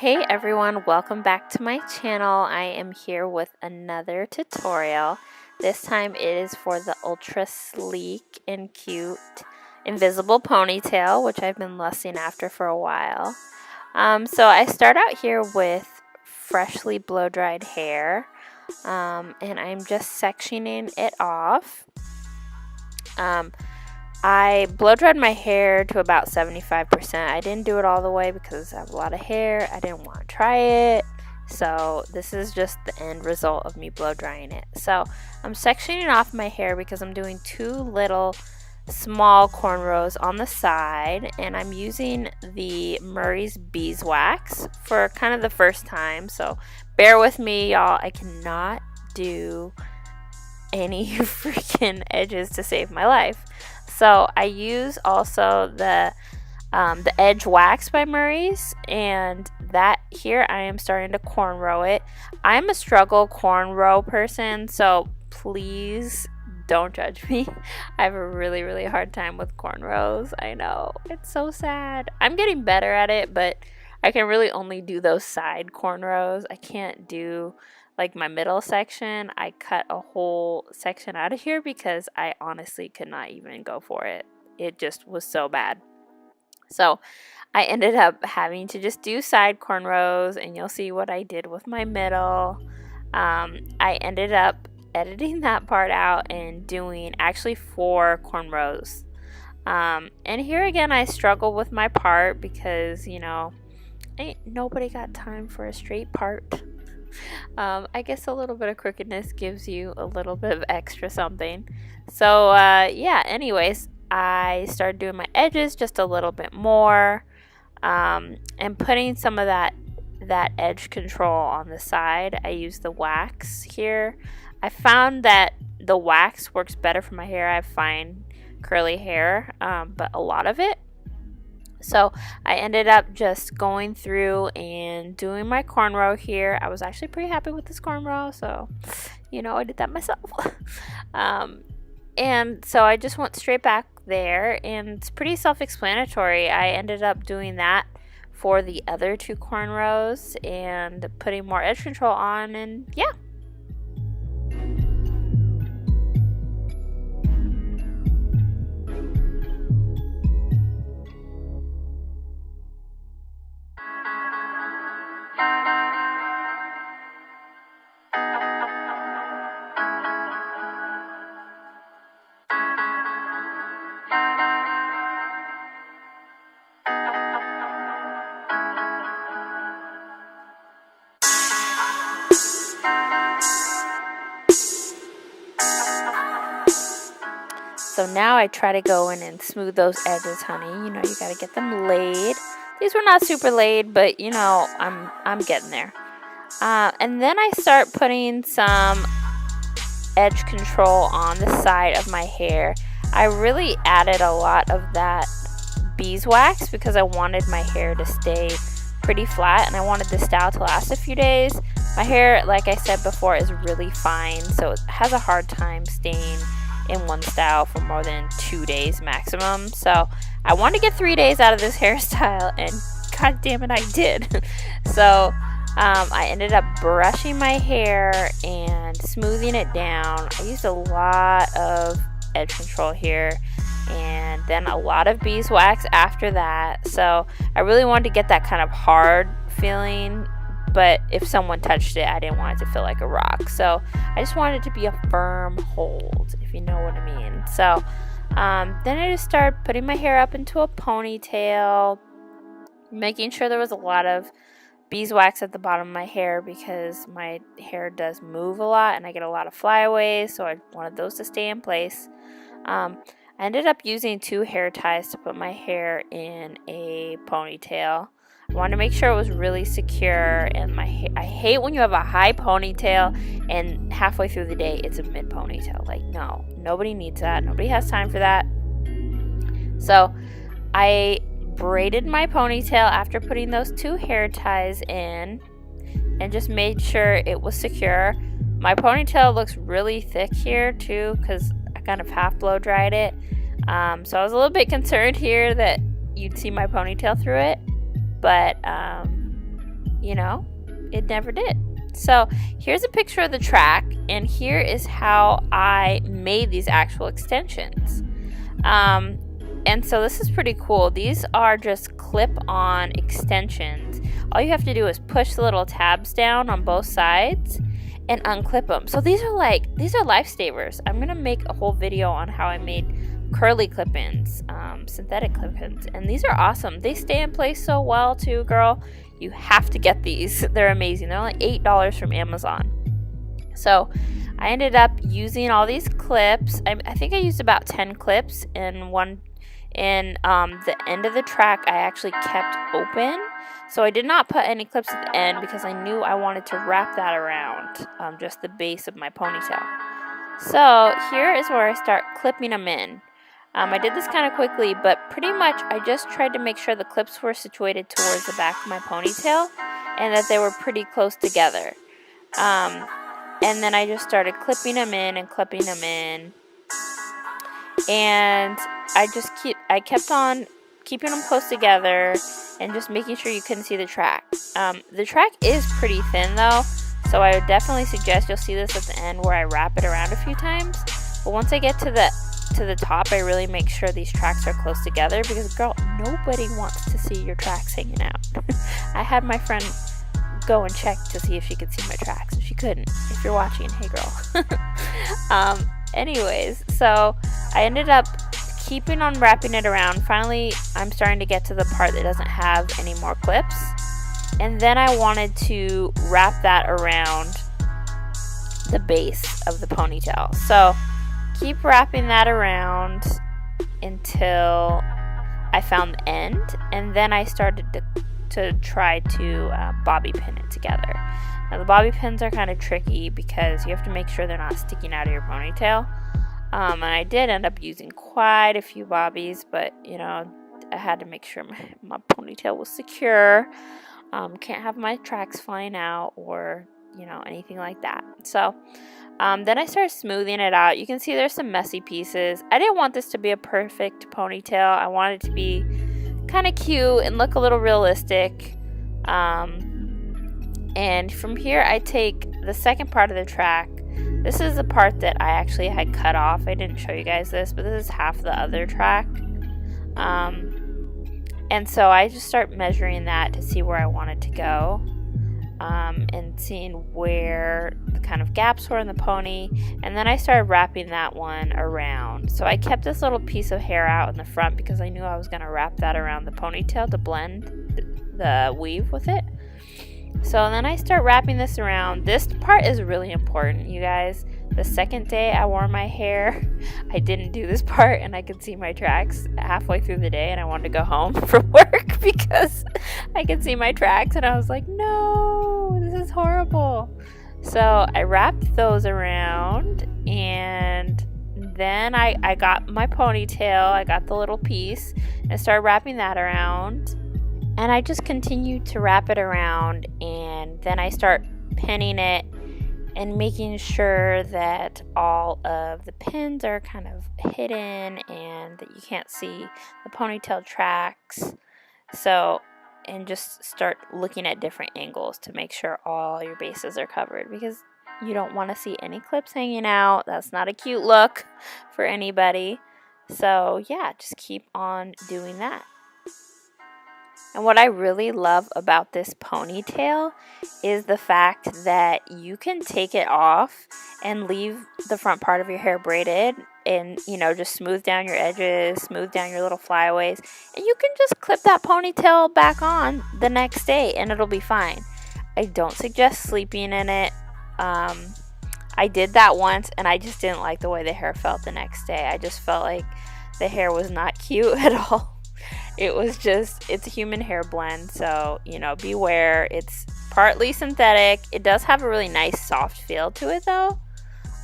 Hey everyone, welcome back to my channel. I am here with another tutorial. This time it is for the ultra sleek and cute invisible ponytail, which I've been lusting after for a while. So I start out here with freshly blow dried hair, and I'm just sectioning it off. I blow dried my hair to about 75%. I didn't do it all the way because I have a lot of hair. I didn't want to try it. So this is just the end result of me blow drying it. So I'm sectioning off my hair because I'm doing two little small cornrows on the side. And I'm using the Murray's beeswax for kind of the first time. So bear with me, y'all. I cannot do any freaking edges to save my life. So I use also the edge wax by Murray's, and that here I am starting to cornrow it. I'm a struggle cornrow person, so please don't judge me. I have a really hard time with cornrows. I know, it's so sad. I'm getting better at it, but I can really only do those side cornrows. I can't do like my middle section. I cut a whole section out of here because I honestly could not even go for it. It just was so bad. So I ended up having to just do side cornrows, and you'll see what I did with my middle. I ended up editing that part out and doing actually 4 cornrows. And here again I struggle with my part because, you know, ain't nobody got time for a straight part. I guess a little bit of crookedness gives you a little bit of extra something. So yeah, anyways, I started doing my edges just a little bit more, and putting some of that edge control on the side. I use the wax here. I found that the wax works better for my hair. I have fine curly hair, but a lot of it. So I ended up just going through and doing my cornrow here. I was actually pretty happy with this cornrow, so, you know, I did that myself. And so I just went straight back there, and it's pretty self-explanatory. I ended up doing that for the other 2 cornrows and putting more edge control on, and yeah. So now I try to go in and smooth those edges, honey. You know, you gotta get them laid. These were not super laid, but you know, I'm getting there. And then I start putting some edge control on the side of my hair. I really added a lot of that beeswax because I wanted my hair to stay pretty flat, and I wanted this style to last a few days. My hair, like I said before, is really fine, so it has a hard time staying in one style for more than 2 days maximum. So I wanted to get 3 days out of this hairstyle, and god damn it, I did. So I ended up brushing my hair and smoothing it down. I used a lot of edge control here, and then a lot of beeswax after that. So I really wanted to get that kind of hard feeling, but if someone touched it, I didn't want it to feel like a rock. So I just wanted it to be a firm hold, if you know what I mean. So then I just started putting my hair up into a ponytail, making sure there was a lot of beeswax at the bottom of my hair because my hair does move a lot and I get a lot of flyaways, so I wanted those to stay in place. I ended up using 2 hair ties to put my hair in a ponytail. I wanted to make sure it was really secure, and I hate when you have a high ponytail and halfway through the day it's a mid ponytail. Like, no, nobody needs that. Nobody has time for that. So I braided my ponytail after putting those 2 hair ties in and just made sure it was secure. My ponytail looks really thick here too because I kind of half blow dried it. So I was a little bit concerned here that you'd see my ponytail through it. But you know, it never did. So here's a picture of the track, and here is how I made these actual extensions. And so this is pretty cool. These are just clip-on extensions. All you have to do is push the little tabs down on both sides and unclip them. So these are lifesavers. I'm gonna make a whole video on how I made curly clip-ins, synthetic clip-ins, and these are awesome. They stay in place so well too, girl. You have to get these. They're amazing. They're only $8 from Amazon. So I ended up using all these clips. I think I used about 10 clips in one. And the end of the track I actually kept open, so I did not put any clips at the end because I knew I wanted to wrap that around just the base of my ponytail. So here is where I start clipping them in. I did this kind of quickly, but pretty much I just tried to make sure the clips were situated towards the back of my ponytail and that they were pretty close together. And then I just started clipping them in and clipping them in. And I kept on keeping them close together and just making sure you couldn't see the track. The track is pretty thin though, so I would definitely suggest, you'll see this at the end where I wrap it around a few times. But once I get to the top, I really make sure these tracks are close together because, girl, nobody wants to see your tracks hanging out. I had my friend go and check to see if she could see my tracks, and she couldn't. If you're watching, hey girl. Anyways, so I ended up keeping on wrapping it around. Finally, I'm starting to get to the part that doesn't have any more clips. And then I wanted to wrap that around the base of the ponytail. So keep wrapping that around until I found the end. And then I started to try to bobby pin it together. Now the bobby pins are kind of tricky because you have to make sure they're not sticking out of your ponytail. And I did end up using quite a few bobbies, but you know, I had to make sure my ponytail was secure. Can't have my tracks flying out or, you know, anything like that. So then I started smoothing it out. You can see there's some messy pieces. I didn't want this to be a perfect ponytail. I wanted it to be kind of cute and look a little realistic. And from here I take the second part of the track. This is the part that I actually had cut off. I didn't show you guys this, but this is half the other track. And so I just start measuring that to see where I wanted to go, and seeing where the kind of gaps were in the pony. And then I started wrapping that one around. So I kept this little piece of hair out in the front because I knew I was going to wrap that around the ponytail to blend the weave with it. So then I start wrapping this around. This part is really important, you guys. The second day I wore my hair, I didn't do this part, and I could see my tracks halfway through the day, and I wanted to go home from work because I could see my tracks, and I was like, no, this is horrible. So I wrapped those around, and then I got my ponytail. I got the little piece and started wrapping that around. And I just continued to wrap it around, and then I start pinning it and making sure that all of the pins are kind of hidden and that you can't see the ponytail tracks. So, and just start looking at different angles to make sure all your bases are covered because you don't want to see any clips hanging out. That's not a cute look for anybody. So yeah, just keep on doing that. And what I really love about this ponytail is the fact that you can take it off and leave the front part of your hair braided and, you know, just smooth down your edges, smooth down your little flyaways, and you can just clip that ponytail back on the next day and it'll be fine. I don't suggest sleeping in it. I did that once and I just didn't like the way the hair felt the next day. I just felt like the hair was not cute at all. It was just, it's a human hair blend, so, you know, beware. It's partly synthetic. It does have a really nice soft feel to it, though.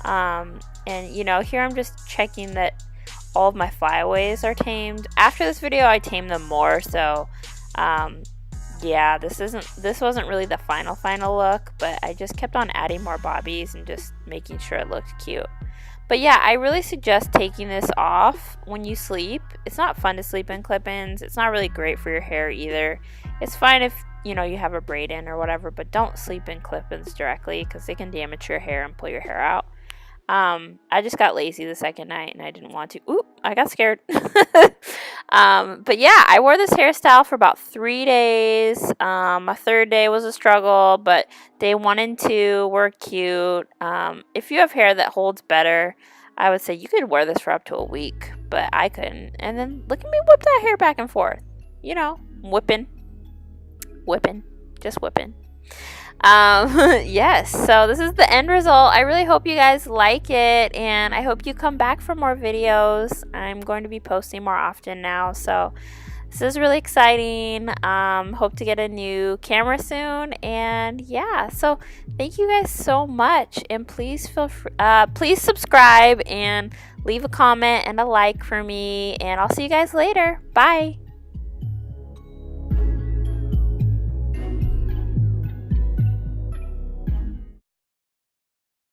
And, you know, here I'm just checking that all of my flyaways are tamed. After this video, I tamed them more, so, yeah, this wasn't really the final look, but I just kept on adding more bobbies and just making sure it looked cute. But yeah, I really suggest taking this off when you sleep. It's not fun to sleep in clip-ins. It's not really great for your hair either. It's fine if you know, you have a braid in or whatever, but don't sleep in clip-ins directly because they can damage your hair and pull your hair out. I just got lazy the second night and I didn't want to. Oop, I got scared. But yeah, I wore this hairstyle for about 3 days. My third day was a struggle, but day 1 and 2 were cute. If you have hair that holds better, I would say you could wear this for up to a week, but I couldn't. And then look at me whip that hair back and forth. You know, whipping, just whipping. Yes, so this is the end result. I really hope you guys like it, and I hope you come back for more videos. I'm going to be posting more often now, so this is really exciting. Hope to get a new camera soon, and yeah, so thank you guys so much, and please feel free, please subscribe and leave a comment and a like for me, and I'll see you guys later. Bye.